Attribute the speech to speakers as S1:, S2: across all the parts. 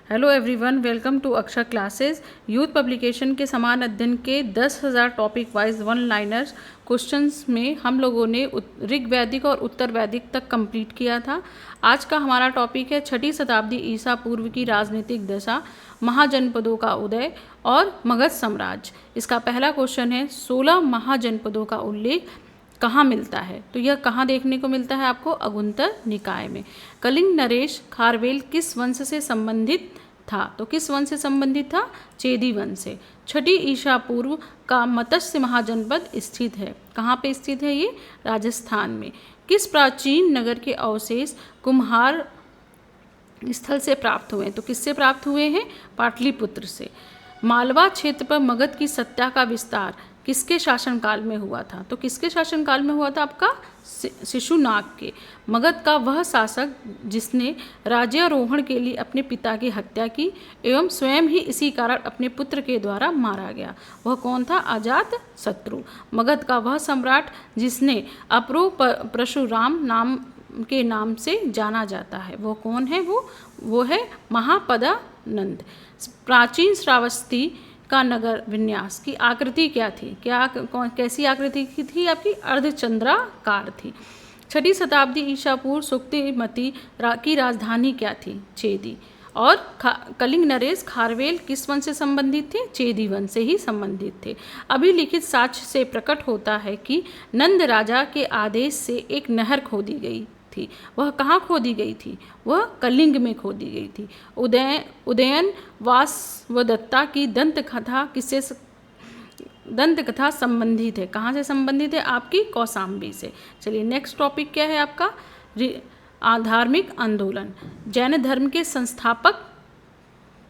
S1: Hello everyone, welcome to अक्षर classes. Youth publication के समान अध्ययन के 10,000 topic wise one liners questions में हम लोगों ने ऋग्वैदिक और उत्तर वैदिक तक कंप्लीट किया था। आज का हमारा टॉपिक है 6ठी शताब्दी ईसा पूर्व की राजनीतिक दशा, महाजनपदों का उदय और मगध साम्राज्य। इसका पहला क्वेश्चन है 16 महाजनपदों का उल्लेख कहाँ मिलता है। तो यह कहाँ देखने को मिलता है आपको? अगुंतर निकाय में। कलिंग नरेश खारवेल किस वंश से संबंधित था? तो किस वंश से संबंधित था? चेदी वंश से। 6ठी ईसा पूर्व का मत्स्य महाजनपद स्थित है। कहाँ पे स्थित है ये? राजस्थान में। किस प्राचीन नगर के अवशेष कुम्हार स्थल से प्राप्त हुए हैं? तो किससे प्राप्त हुए हैं? पाटलिपुत्र से। मालवा क्षेत्र पर मगध की सत्ता का विस्तार किसके शासनकाल में हुआ था? तो किसके शासनकाल में हुआ था? आपका शिशुनाग के। मगध का वह शासक जिसने राज्यारोहण के लिए अपने पिता की हत्या की एवं स्वयं ही इसी कारण अपने पुत्र के द्वारा मारा गया, वह कौन था? अजात शत्रु। मगध का वह सम्राट जिसने अपरो परशुराम नाम के नाम से जाना जाता है, वो कौन है? वो है महापदानंद। प्राचीन श्रावस्ती का नगर विन्यास की आकृति क्या थी? कैसी आकृति की थी? आपकी अर्धचंद्राकार थी। 6ठी शताब्दी ईसा पूर्व सुक्तिमती की राजधानी क्या थी? चेदी। और कलिंग नरेश खारवेल किस वंश से संबंधित थे? चेदी वंश से ही संबंधित थे। अभिलिखित साक्ष्य से प्रकट होता है कि नंद राजा के आदेश से एक नहर खोदी गई थी। वह कहाँ खोदी गई थी? वह कलिंग में खोदी गई थी। उदयन वासवदत्ता की दंत कथा संबंधित है। कहाँ से संबंधित है? आपकी कौशाम्बी से। चलिए नेक्स्ट टॉपिक क्या है आपका? धार्मिक आंदोलन। जैन धर्म के संस्थापक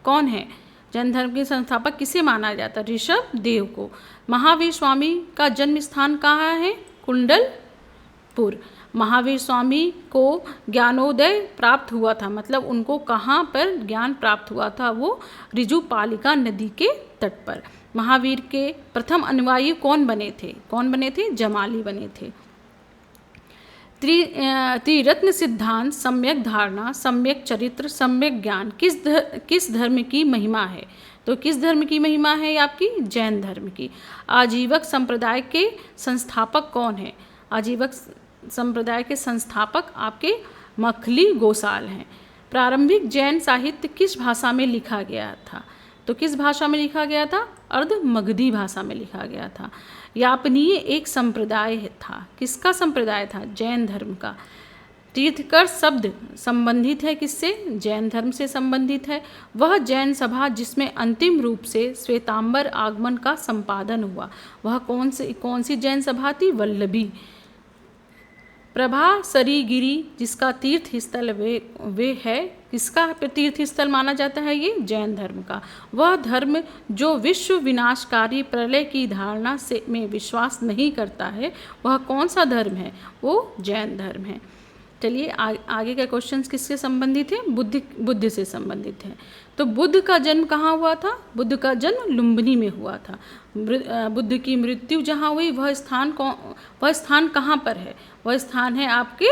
S1: कौन है? जैन धर्म के संस्थापक किसे माना जाता है? ऋषभ देव को। महावीर स्वामी का जन्म स्थान कहाँ है? कुंडलपुर। महावीर स्वामी को ज्ञानोदय प्राप्त हुआ था, मतलब उनको कहाँ पर ज्ञान प्राप्त हुआ था? वो ऋजुपालिका नदी के तट पर। महावीर के प्रथम अनुयायी कौन बने थे? जमाली बने थे। त्रिरत्न सिद्धांत, सम्यक धारणा, सम्यक चरित्र, सम्यक ज्ञान किस धर्म की महिमा है? तो किस धर्म की महिमा है? आपकी जैन धर्म की। आजीवक संप्रदाय के संस्थापक कौन है? आजीवक संप्रदाय के संस्थापक आपके मखली गोसाल हैं। प्रारंभिक जैन साहित्य किस भाषा में लिखा गया था? तो किस भाषा में लिखा गया था? अर्ध मगधी भाषा में लिखा गया था। यापनीय एक संप्रदाय था। किसका संप्रदाय था? जैन धर्म का। तीर्थकर शब्द संबंधित है किससे? जैन धर्म से संबंधित है। वह जैन सभा जिसमें अंतिम रूप से श्वेतांबर आगमन का संपादन हुआ, वह कौन सी जैन सभा थी? वल्लभी। प्रभासरी गिरी जिसका तीर्थ स्थल वे है, किसका तीर्थ स्थल माना जाता है? ये जैन धर्म का। वह धर्म जो विश्व विनाशकारी प्रलय की धारणा से में विश्वास नहीं करता है, वह कौन सा धर्म है? वो जैन धर्म है। चलिए आगे के क्वेश्चंस किससे संबंधित है? बुद्ध से संबंधित है। तो बुद्ध का जन्म कहाँ हुआ था? बुद्ध का जन्म लुम्बिनी में हुआ था। बुद्ध की मृत्यु जहाँ हुई वह स्थान कहाँ पर है? वह स्थान है आपके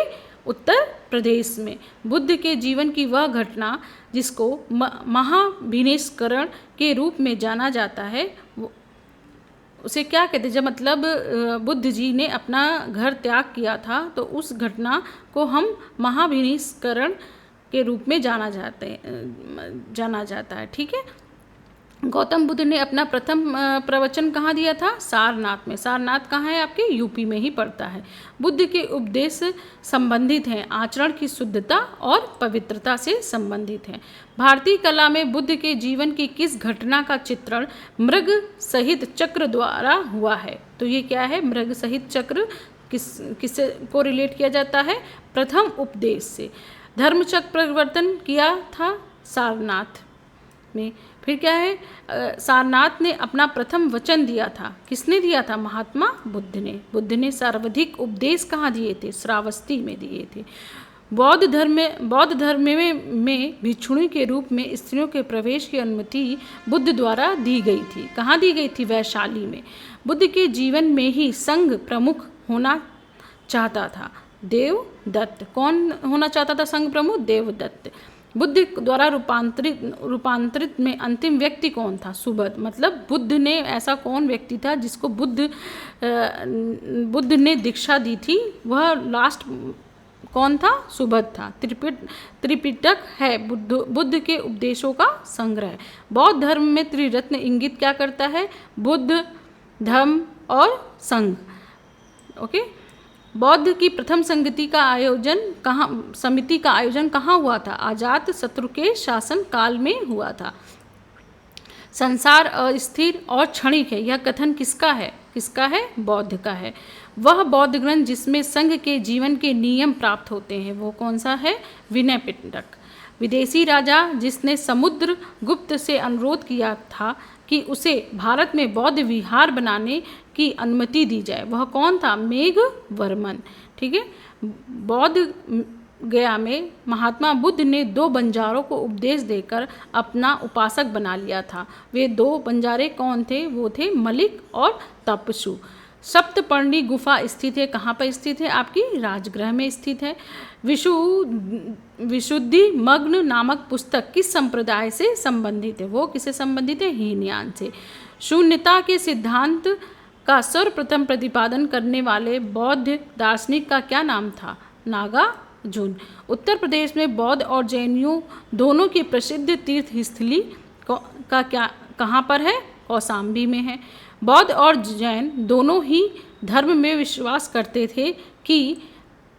S1: उत्तर प्रदेश में। बुद्ध के जीवन की वह घटना जिसको महाविनिष्करण के रूप में जाना जाता है, उसे क्या कहते हैं? जब मतलब बुद्ध जी ने अपना घर त्याग किया था, तो उस घटना को हम महाविनिष्करण के रूप में जाना जाता है। ठीक है। गौतम बुद्ध ने अपना प्रथम प्रवचन कहाँ दिया था? सारनाथ में। सारनाथ कहाँ है? आपके यूपी में ही पड़ता है। बुद्ध के उपदेश संबंधित हैं आचरण की शुद्धता और पवित्रता से संबंधित हैं। भारतीय कला में बुद्ध के जीवन की किस घटना का चित्रण मृग सहित चक्र द्वारा हुआ है? तो ये क्या है? मृग सहित चक्र किससे को रिलेट किया जाता है? प्रथम उपदेश से। धर्मचक्र परिवर्तन किया था सारनाथ में। फिर क्या है? सारनाथ ने अपना प्रथम वचन दिया था। किसने दिया था? महात्मा बुद्ध ने। बुद्ध ने सर्वाधिक उपदेश कहाँ दिए थे? श्रावस्ती में दिए थे। बौद्ध धर्म में भिक्षुणी के रूप में स्त्रियों के प्रवेश की अनुमति बुद्ध द्वारा दी गई थी। कहाँ दी गई थी? वैशाली में। बुद्ध के जीवन में ही संघ प्रमुख होना चाहता था देवदत्त। कौन होना चाहता था संघ प्रमुख? देवदत्त। बुद्ध द्वारा रूपांतरित में अंतिम व्यक्ति कौन था? सुबोध। मतलब बुद्ध ने ऐसा कौन व्यक्ति था जिसको बुद्ध ने दीक्षा दी थी, वह लास्ट कौन था? सुबोध था। त्रिपिटक है बुद्ध के उपदेशों का संग्रह। बौद्ध धर्म में त्रिरत्न इंगित क्या करता है? बुद्ध, धम्म और संघ। ओके। बौद्ध की प्रथम समिति का आयोजन कहाँ हुआ था? अजात शत्रु के शासन काल में हुआ था। संसार अस्थिर और क्षणिक है, यह कथन किसका है? बौद्ध का है। वह बौद्ध ग्रंथ जिसमें संघ के जीवन के नियम प्राप्त होते हैं, वो कौन सा है? विनय पिटक। विदेशी राजा जिसने समुद्रगुप्त से अनुरोध किया था कि उसे भारत में बौद्ध विहार बनाने की अनुमति दी जाए, वह कौन था? मेघवर्मन। ठीक है। बौद्ध गया में महात्मा बुद्ध ने 2 बंजारों को उपदेश देकर अपना उपासक बना लिया था। वे 2 बंजारे कौन थे? वो थे मलिक और तपसु। सप्तपर्णी गुफा स्थित है, कहाँ पर स्थित है? आपकी राजगृह में स्थित है। विशुद्धि मग्न नामक पुस्तक किस संप्रदाय से संबंधित है? वो किससे संबंधित है? हीनयान से। शून्यता के सिद्धांत का सर्वप्रथम प्रतिपादन करने वाले बौद्ध दार्शनिक का क्या नाम था? नागार्जुन। उत्तर प्रदेश में बौद्ध और जैनियों दोनों की प्रसिद्ध तीर्थ स्थली कहाँ पर है? कौशाम्बी में है। बौद्ध और जैन दोनों ही धर्म में विश्वास करते थे कि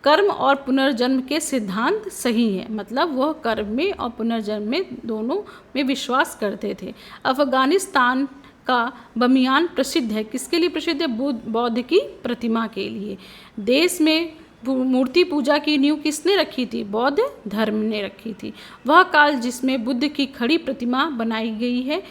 S1: कर्म और पुनर्जन्म के सिद्धांत सही है। मतलब वह कर्म में और पुनर्जन्म में दोनों में विश्वास करते थे। अफगानिस्तान का बमियान प्रसिद्ध है, किसके लिए प्रसिद्ध है? बौद्ध की प्रतिमा के लिए। देश में मूर्ति पूजा की नींव किसने रखी थी? बौद्ध धर्म ने रखी थी। वह काल जिसमें बुद्ध की खड़ी प्रतिमा बनाई गई है,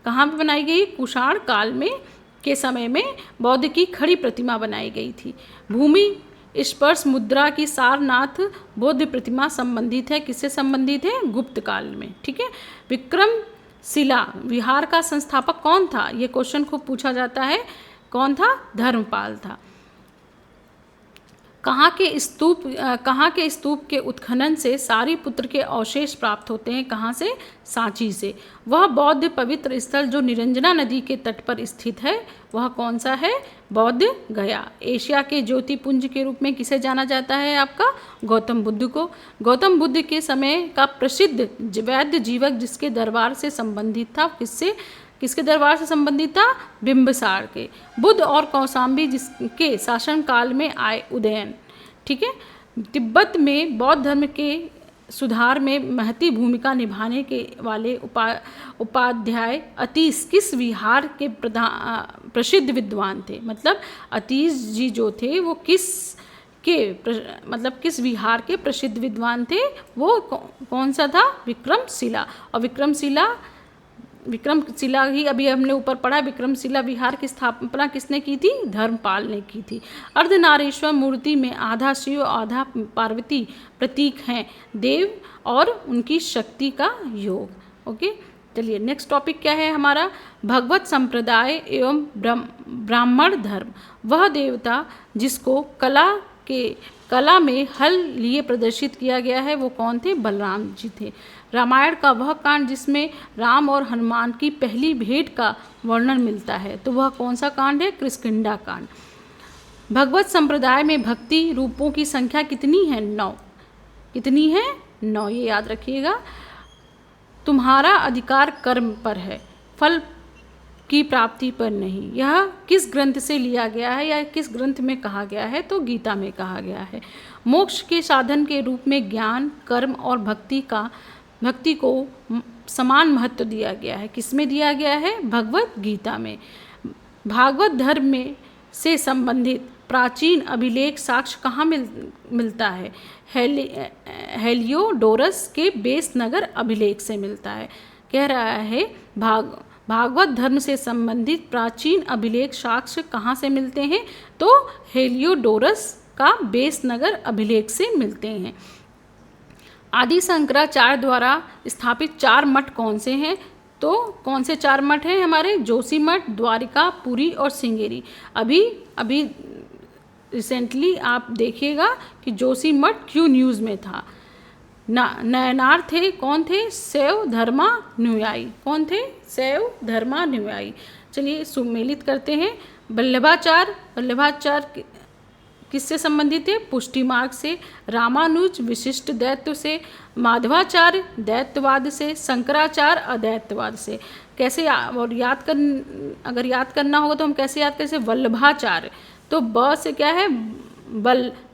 S1: कहाँ पर बनाई गई? कुषाण काल में के समय में बौद्ध की खड़ी प्रतिमा बनाई गई थी। भूमि स्पर्श मुद्रा की सारनाथ बौद्ध प्रतिमा संबंधित है, किससे संबंधित है? गुप्त काल में। ठीक है। विक्रमशिला विहार का संस्थापक कौन था? ये क्वेश्चन खूब पूछा जाता है। कौन था? धर्मपाल था। कहाँ के स्तूप के उत्खनन से सारीपुत्र के अवशेष प्राप्त होते हैं? कहाँ से? सांची से। वह बौद्ध पवित्र स्थल जो निरंजना नदी के तट पर स्थित है, वह कौन सा है? बौद्ध गया। एशिया के ज्योतिपुंज के रूप में किसे जाना जाता है? आपका गौतम बुद्ध को। गौतम बुद्ध के समय का प्रसिद्ध वैद्य जीवक जिसके दरबार से संबंधित था, किसके दरबार से संबंधित था? बिंबिसार के। बुद्ध और कौशाम्बी जिसके शासन काल में आए उदयन। ठीक है। तिब्बत में बौद्ध धर्म के सुधार में महती भूमिका निभाने के वाले उपाध्याय अतीश किस विहार के प्रसिद्ध विद्वान थे? मतलब अतीश जी जो थे वो किस विहार के प्रसिद्ध विद्वान थे? वो कौन सा था? विक्रमशिला। और विक्रमशिला ही अभी हमने ऊपर पढ़ा। विक्रमशिला विहार की स्थापना किसने की थी? धर्मपाल ने की थी। अर्धनारीश्वर मूर्ति में आधा शिव आधा पार्वती प्रतीक हैं, देव और उनकी शक्ति का योग। ओके। चलिए नेक्स्ट टॉपिक क्या है हमारा? भगवत संप्रदाय एवं ब्राह्मण धर्म। वह देवता जिसको कला में हल लिए प्रदर्शित किया गया है, वो कौन थे? बलराम जी थे। रामायण का वह कांड जिसमें राम और हनुमान की पहली भेंट का वर्णन मिलता है, तो वह कौन सा कांड है? किष्किंधा कांड। भगवत संप्रदाय में भक्ति रूपों की संख्या कितनी है? 9। कितनी है? 9। ये याद रखिएगा। तुम्हारा अधिकार कर्म पर है, फल की प्राप्ति पर नहीं। यह किस ग्रंथ से लिया गया है या किस ग्रंथ में कहा गया है? तो गीता में कहा गया है। मोक्ष के साधन के रूप में ज्ञान, कर्म और भक्ति को समान महत्व दिया गया है। किसमें दिया गया है? भगवत गीता में। भागवत धर्म में से संबंधित प्राचीन अभिलेख साक्ष्य कहाँ मिलता है? हेलियोडोरस के बेस नगर अभिलेख से मिलता है। कह रहा है भागवत धर्म से संबंधित प्राचीन अभिलेख साक्ष्य कहाँ से मिलते हैं? तो हेलियोडोरस का बेस नगर अभिलेख से मिलते हैं। आदि शंकराचार्य द्वारा स्थापित 4 मठ कौन से हैं? तो कौन से 4 मठ हैं हमारे? जोशीमठ, द्वारिका, पुरी और श्रृंगेरी। अभी रिसेंटली आप देखिएगा कि जोशीमठ क्यों न्यूज़ में था। नयनार थे, कौन थे? शैव धर्मानुयायी। कौन थे? शैव धर्मानुयायी। चलिए सुमेलित करते हैं। वल्लभाचार्य किससे संबंधित है? पुष्टि मार्ग से। रामानुज विशिष्ट दैत्व से। माधवाचार्य दैत्यवाद से। शंकराचार्य अदैत्यवाद से। कैसे और अगर याद करना होगा तो हम कैसे याद करें? वल्लभाचार्य, तो ब से क्या है?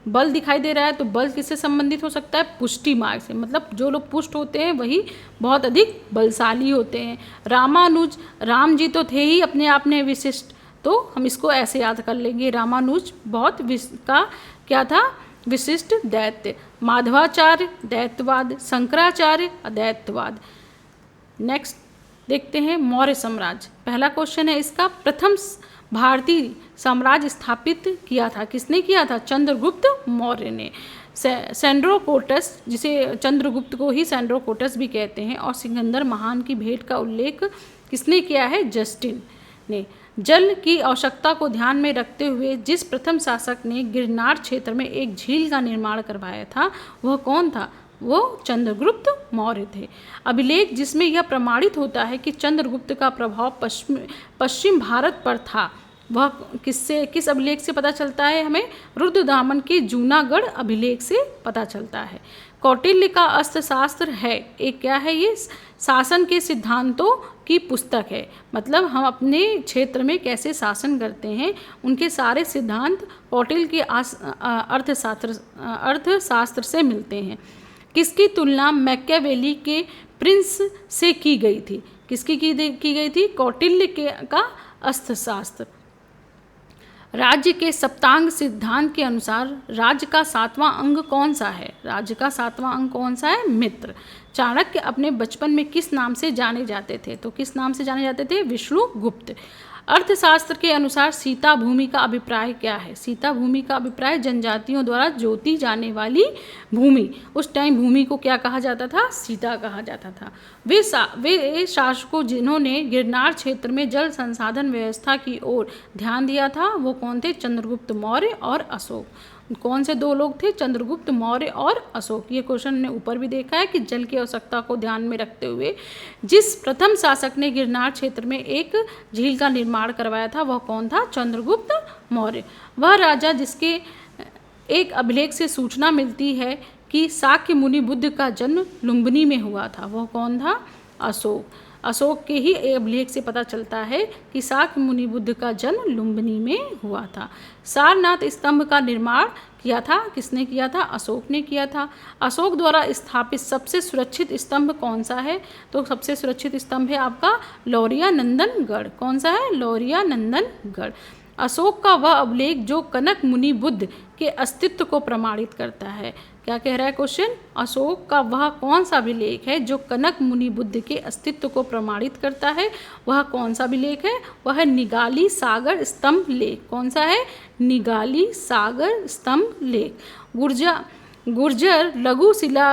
S1: बल दिखाई दे रहा है, तो बल किससे संबंधित हो सकता है? पुष्टि मार्ग से, मतलब जो लोग पुष्ट होते हैं वही बहुत अधिक बलशाली होते हैं। रामानुज, राम जी तो थे ही अपने आप में विशिष्ट, तो हम इसको ऐसे याद कर लेंगे, रामानुज बहुत का क्या था? विशिष्ट दैत्य। माधवाचार्य दैत्यवाद, शंकराचार्य अदैत्यवाद। नेक्स्ट देखते हैं मौर्य साम्राज्य। पहला क्वेश्चन है इसका, प्रथम भारतीय साम्राज्य स्थापित किया था, किसने किया था? चंद्रगुप्त मौर्य ने। सेंड्रोकोटस, जिसे चंद्रगुप्त को ही सेंड्रोकोटस भी कहते हैं, और सिकंदर महान की भेंट का उल्लेख किसने किया है? जस्टिन ने। जल की आवश्यकता को ध्यान में रखते हुए जिस प्रथम शासक ने गिरनार क्षेत्र में एक झील का निर्माण करवाया था वह कौन था? वो चंद्रगुप्त मौर्य थे। अभिलेख जिसमें यह प्रमाणित होता है कि चंद्रगुप्त का प्रभाव पश्चिम भारत पर था, वह किस अभिलेख से पता चलता है? हमें रुद्रदामन के जूनागढ़ अभिलेख से पता चलता है। कौटिल्य का अर्थशास्त्र है एक, क्या है ये? शासन के सिद्धांतों की पुस्तक है, मतलब हम अपने क्षेत्र में कैसे शासन करते हैं उनके सारे सिद्धांत कौटिल्य के अर्थशास्त्र से मिलते हैं। किसकी तुलना मैकियावेली के प्रिंस से की गई थी? किसकी की गई थी? कौटिल्य का अर्थशास्त्र। राज्य के सप्तांग सिद्धांत के अनुसार राज्य का 7वां अंग कौन सा है? राज्य का 7वां अंग कौन सा है? मित्र। चाणक्य अपने बचपन में किस नाम से जाने जाते थे? तो किस नाम से जाने जाते थे? विष्णुगुप्त। अर्थशास्त्र के अनुसार सीता भूमि का अभिप्राय क्या है? सीता भूमि का अभिप्राय जनजातियों द्वारा जोती जाने वाली भूमि। उस टाइम भूमि को क्या कहा जाता था? सीता कहा जाता था। वे शासकों जिन्होंने गिरनार क्षेत्र में जल संसाधन व्यवस्था की ओर ध्यान दिया था वो कौन थे? चंद्रगुप्त मौर्य और अशोक। कौन से दो लोग थे? चंद्रगुप्त मौर्य और अशोक। ये क्वेश्चन ने ऊपर भी देखा है कि जल की आवश्यकता को ध्यान में रखते हुए जिस प्रथम शासक ने गिरनार क्षेत्र में एक झील का निर्माण करवाया था वह कौन था? चंद्रगुप्त मौर्य। वह राजा जिसके एक अभिलेख से सूचना मिलती है कि शाक्य मुनि बुद्ध का जन्म लुम्बिनी में हुआ था, वह कौन था? अशोक। अशोक के ही अभिलेख से पता चलता है कि शाक्य मुनि बुद्ध का जन्म लुम्बिनी में हुआ था। सारनाथ स्तंभ का निर्माण किया था, किसने किया था? अशोक ने किया था। अशोक द्वारा स्थापित सबसे सुरक्षित स्तंभ कौन सा है? तो सबसे सुरक्षित स्तंभ है आपका लौरिया नंदनगढ़। कौन सा है? लौरिया नंदनगढ़। अशोक का वह अभिलेख जो कनक मुनि बुद्ध के अस्तित्व को प्रमाणित करता है, क्या कह रहा है क्वेश्चन? अशोक का वह कौन सा अभिलेख है जो कनक मुनि बुद्ध के अस्तित्व को प्रमाणित करता है? वह कौन सा अभिलेख है? वह निगाली सागर स्तंभ लेख। कौन सा है? निगाली सागर स्तंभ लेख। गुर्जर लघु शिला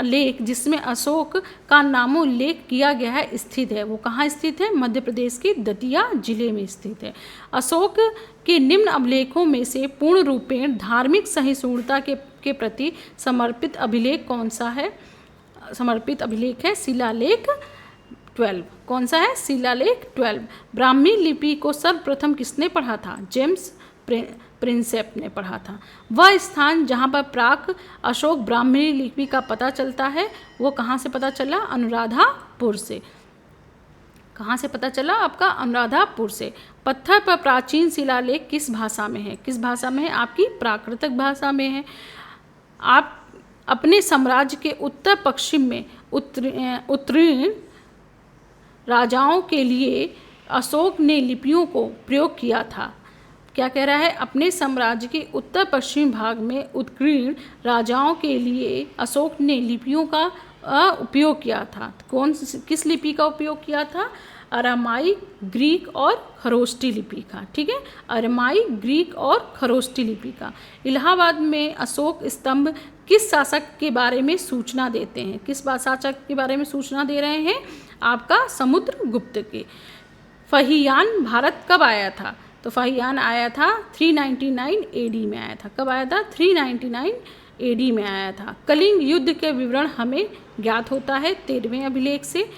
S1: लेख जिसमें अशोक का नामोल्लेख किया गया है स्थित है, वो कहाँ स्थित है? मध्य प्रदेश के दतिया जिले में स्थित है। अशोक के निम्न अभिलेखों में से पूर्ण रूपेण धार्मिक सहिष्णुता के प्रति समर्पित अभिलेख कौन सा है? समर्पित अभिलेख है शिलालेख 12। कौन सा है? शिलालेख 12। ब्राह्मी लिपि को सर्वप्रथम किसने पढ़ा था? जेम्स प्रिंसेप ने पढ़ा था। वह स्थान जहाँ पर प्राक अशोक ब्राह्मणी लिपि का पता चलता है वो कहाँ से पता चला? अनुराधापुर से। कहाँ से पता चला? आपका अनुराधापुर से। पत्थर पर प्राचीन शिलालेख किस भाषा में है? किस भाषा में है? आपकी प्राकृतिक भाषा में है। आप अपने साम्राज्य के उत्तर पश्चिम में उत्तीर्ण राजाओं के लिए अशोक ने लिपियों को प्रयोग किया था। क्या कह रहा है? अपने साम्राज्य के उत्तर पश्चिम भाग में उत्कीर्ण राजाओं के लिए अशोक ने लिपियों का उपयोग किया था। किस लिपि का उपयोग किया था? अरामाई, ग्रीक और खरोष्टी लिपि का। ठीक है, अरामाई, ग्रीक और खरोष्टी लिपि का। इलाहाबाद में अशोक स्तंभ किस शासक के बारे में सूचना देते हैं? किस शासक के बारे में सूचना दे रहे हैं? आपका समुद्रगुप्त के। फहियान भारत कब आया था? तो फहियान आया था 399 AD में आया था। कब आया था? 399 AD में आया था। कलिंग युद्ध के विवरण हमें ज्ञात होता है 13वें अभिलेख से।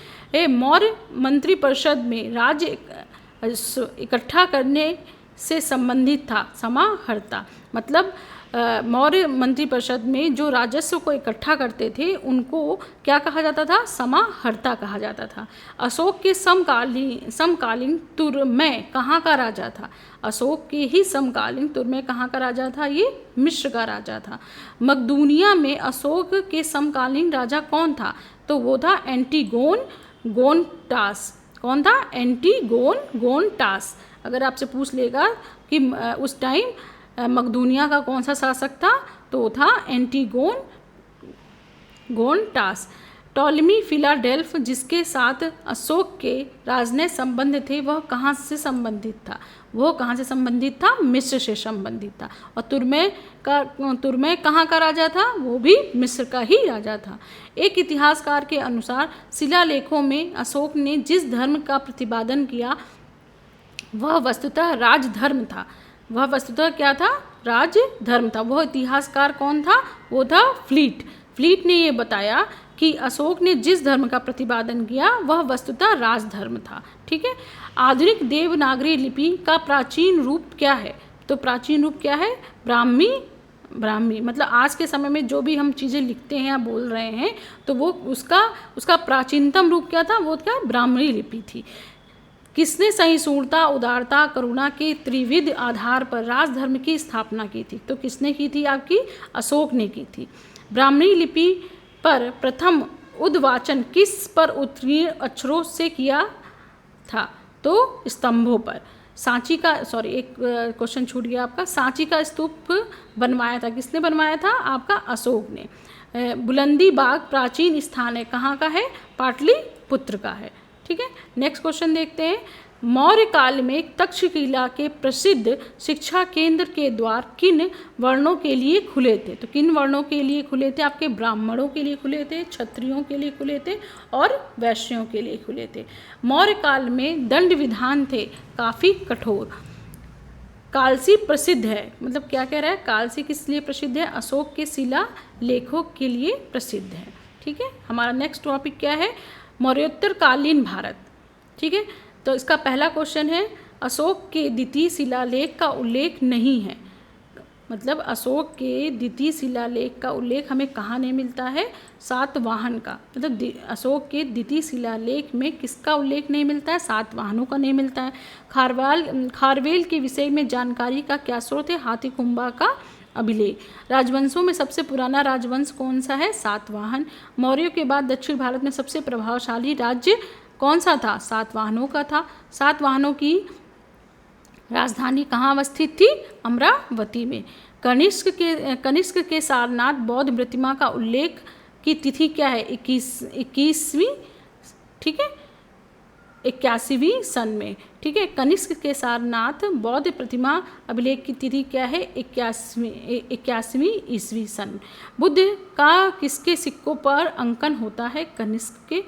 S1: मौर्य मंत्रिपरिषद में राज्य इकट्ठा करने से संबंधित था समाहर्ता, मतलब मौर्य मंत्रिपरिषद में जो राजस्व को इकट्ठा करते थे उनको क्या कहा जाता था? समाहर्ता कहा जाता था। अशोक के समकालीन तुर्मै कहाँ का राजा था? अशोक के ही समकालीन तुर्मै कहाँ का राजा था? ये मिस्र का राजा था। मकदूनिया में अशोक के समकालीन राजा कौन था? तो वो था एंटीगोन गोनटास। कौन था? एंटीगोन गोनटास। अगर आपसे पूछ लेगा कि उस टाइम मकदूनिया का कौन सा शासक था, तो वो था एंटीगोन गोनटास। टॉलेमी फिलाडेल्फ जिसके साथ अशोक के राजनयिक संबंध थे, वह कहाँ से संबंधित था? वो कहाँ से संबंधित था? मिस्र से संबंधित था। और तुर्मै कहाँ का राजा था? वो भी मिस्र का ही राजा था। एक इतिहासकार के अनुसार शिलालेखों में अशोक ने जिस धर्म का प्रतिपादन किया वह वस्तुतः राजधर्म था। वह वस्तुतः क्या था? राजधर्म था। वह इतिहासकार कौन था? वो था फ्लीट। फ्लीट ने ये बताया कि अशोक ने जिस धर्म का प्रतिपादन किया वह वस्तुतः राजधर्म था। ठीक है। आधुनिक देवनागरी लिपि का प्राचीन रूप क्या है? तो प्राचीन रूप क्या है? ब्राह्मी। मतलब आज के समय में जो भी हम चीज़ें लिखते हैं या बोल रहे हैं, तो वो उसका प्राचीनतम रूप क्या था? वो क्या? ब्राह्मी लिपि थी। किसने सहिष्णुता, उदारता, करुणा के त्रिविध आधार पर राजधर्म की स्थापना की थी? तो किसने की थी? आपकी अशोक ने की थी। ब्राह्मणी लिपि पर प्रथम उद्वाचन किस पर उत्कीर्ण अक्षरों से किया था? तो स्तंभों पर। सांची का एक क्वेश्चन छूट गया आपका। सांची का स्तूप बनवाया था, किसने बनवाया था? आपका अशोक ने। बुलंदी बाग प्राचीन स्थान है, कहाँ का है? पाटलिपुत्र का है। ठीक है। नेक्स्ट क्वेश्चन देखते हैं। मौर्य काल में तक्षशिला के प्रसिद्ध शिक्षा केंद्र के द्वार किन वर्णों के लिए खुले थे? तो किन वर्णों के लिए खुले थे? आपके ब्राह्मणों के लिए खुले थे, क्षत्रियों के लिए खुले थे और वैश्यों के लिए खुले थे। मौर्य काल में दंड विधान थे काफ़ी कठोर। कालसी प्रसिद्ध है, मतलब क्या कह रहा है? कालसी किस लिए प्रसिद्ध है? अशोक के शिला लेखों के लिए प्रसिद्ध है। ठीक है। हमारा नेक्स्ट टॉपिक क्या है? मौर्योत्तर कालीन भारत। ठीक है। तो इसका पहला क्वेश्चन है, अशोक के द्वितीय शिलालेख का उल्लेख नहीं है। मतलब अशोक के द्वितीय शिलालेख का उल्लेख हमें कहाँ नहीं मिलता है? सातवाहन का। मतलब अशोक के द्वितीय शिलालेख में किसका उल्लेख नहीं मिलता है? सातवाहनों का नहीं मिलता है। खारवेल के विषय में जानकारी का क्या स्रोत है? हाथीकुंबा का अभिलेख। राजवंशों में सबसे पुराना राजवंश कौन सा है? सातवाहन। मौर्यों के बाद दक्षिण भारत में सबसे प्रभावशाली राज्य कौन सा था? सातवाहनों का था। सातवाहनों की राजधानी कहाँ अवस्थित थी? अमरावती में। कनिष्क के सारनाथ बौद्ध प्रतिमा का उल्लेख की तिथि क्या है? 21वीं। ठीक है, 81वीं सन में। ठीक है। कनिष्क के सारनाथ बौद्ध प्रतिमा अभिलेख की तिथि क्या है? 81वीं ईस्वी सन। बुद्ध का किसके सिक्कों पर अंकन होता है? कनिष्क के।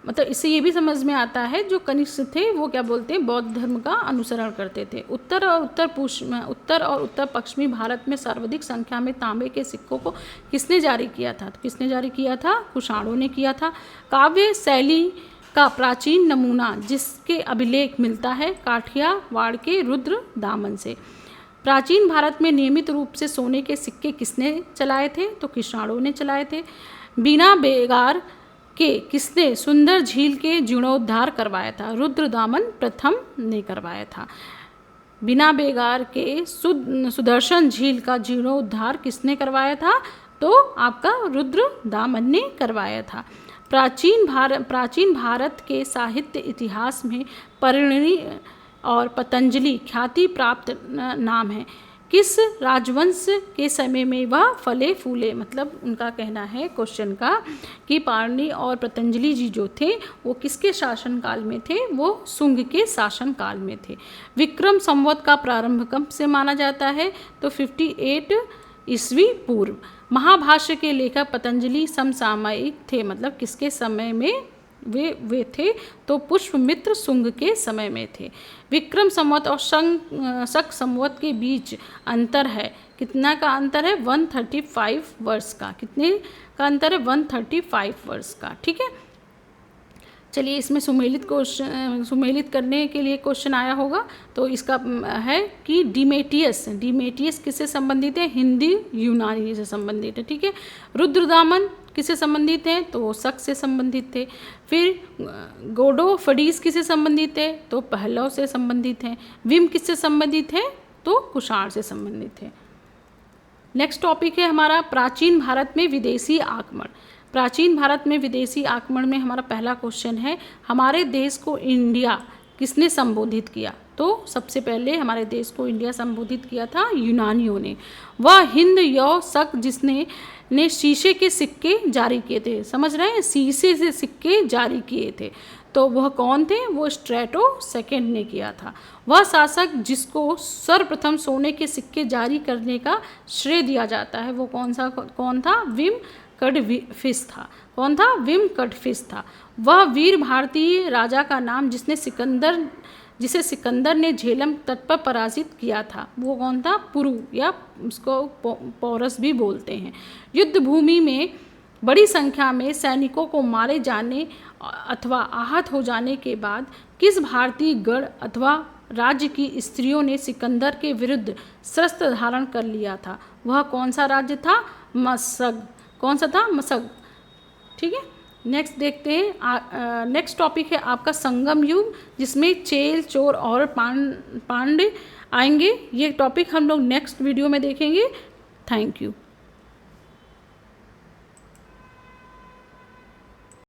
S1: मतलब इससे ये भी समझ में आता है जो कनिष्क थे वो क्या बोलते हैं? बौद्ध धर्म का अनुसरण करते थे। उत्तर और उत्तर पश्चिमी भारत में सर्वाधिक संख्या में तांबे के सिक्कों को किसने जारी किया था? तो किसने जारी किया था? कुषाणों ने किया था। काव्य शैली का प्राचीन नमूना जिसके अभिलेख मिलता है काठियावाड़ के रुद्र दामन से। प्राचीन भारत में नियमित रूप से सोने के सिक्के किसने चलाए थे? तो कुषाणों ने चलाए थे। बिना बेगार के किसने सुंदर झील के जीर्णोद्धार करवाया था? रुद्र दामन प्रथम ने करवाया था। बिना बेगार के सुदर्शन झील का जीर्णोद्धार किसने करवाया था? तो आपका रुद्र दामन ने करवाया था। प्राचीन भारत के साहित्य इतिहास में परिणि और पतंजलि ख्याति प्राप्त नाम है। किस राजवंश के समय में वह फले फूले? मतलब उनका कहना है क्वेश्चन का कि पारणी और पतंजलि जी जो थे वो किसके शासनकाल में थे? वो शुंग के शासनकाल में थे। विक्रम संवत का प्रारंभ कब से माना जाता है? तो 58 ईस्वी पूर्व। महाभाष्य के लेखक पतंजलि समसामयिक थे, मतलब किसके समय में वे थे तो पुष्पमित्र शुंग के समय में थे। विक्रम संवत और शक संवत के बीच अंतर है, कितना का अंतर है? 135 वर्ष का। कितने का अंतर है? 135 वर्ष का। ठीक है, चलिए इसमें सुमेलित करने के लिए क्वेश्चन आया होगा, तो इसका है कि डिमेटियस किससे संबंधित है? हिंदी यूनानी से संबंधित है। ठीक है, रुद्रदामन किससे संबंधित हैं? तो शक से संबंधित थे। फिर गोडोफडीस किससे संबंधित है? तो पहलव से संबंधित हैं। विम किससे संबंधित है? तो कुषाण से संबंधित है। नेक्स्ट टॉपिक है हमारा प्राचीन भारत में विदेशी आक्रमण। प्राचीन भारत में विदेशी आक्रमण में हमारा पहला क्वेश्चन है, हमारे देश को इंडिया किसने संबोधित किया? तो सबसे पहले हमारे देश को इंडिया संबोधित किया था यूनानियों ने। वह हिंद यौ शक जिसने शीशे के सिक्के जारी किए थे। समझ रहे हैं, शीशे से सिक्के जारी किए थे, तो वह कौन थे? वो स्ट्रेटो सेकेंड ने किया था। वह शासक जिसको सर्वप्रथम सोने के सिक्के जारी करने का श्रेय दिया जाता है वो कौन था? विम कडफिस था। कौन था? विम कडफिस था। वह वीर भारतीय राजा का नाम जिसे सिकंदर ने झेलम तट पर पराजित किया था वो कौन था? पुरु, या उसको पौरस भी बोलते हैं। युद्ध भूमि में बड़ी संख्या में सैनिकों को मारे जाने अथवा आहत हो जाने के बाद किस भारतीय गढ़ अथवा राज्य की स्त्रियों ने सिकंदर के विरुद्ध शस्त्र धारण कर लिया था? वह कौन सा राज्य था? मसग। कौन सा था? मसग। ठीक है, नेक्स्ट देखते हैं। नेक्स्ट टॉपिक है आपका संगम युग, जिसमें चेल, चोर और पांडे आएंगे। ये टॉपिक हम लोग नेक्स्ट वीडियो में देखेंगे। Thank you.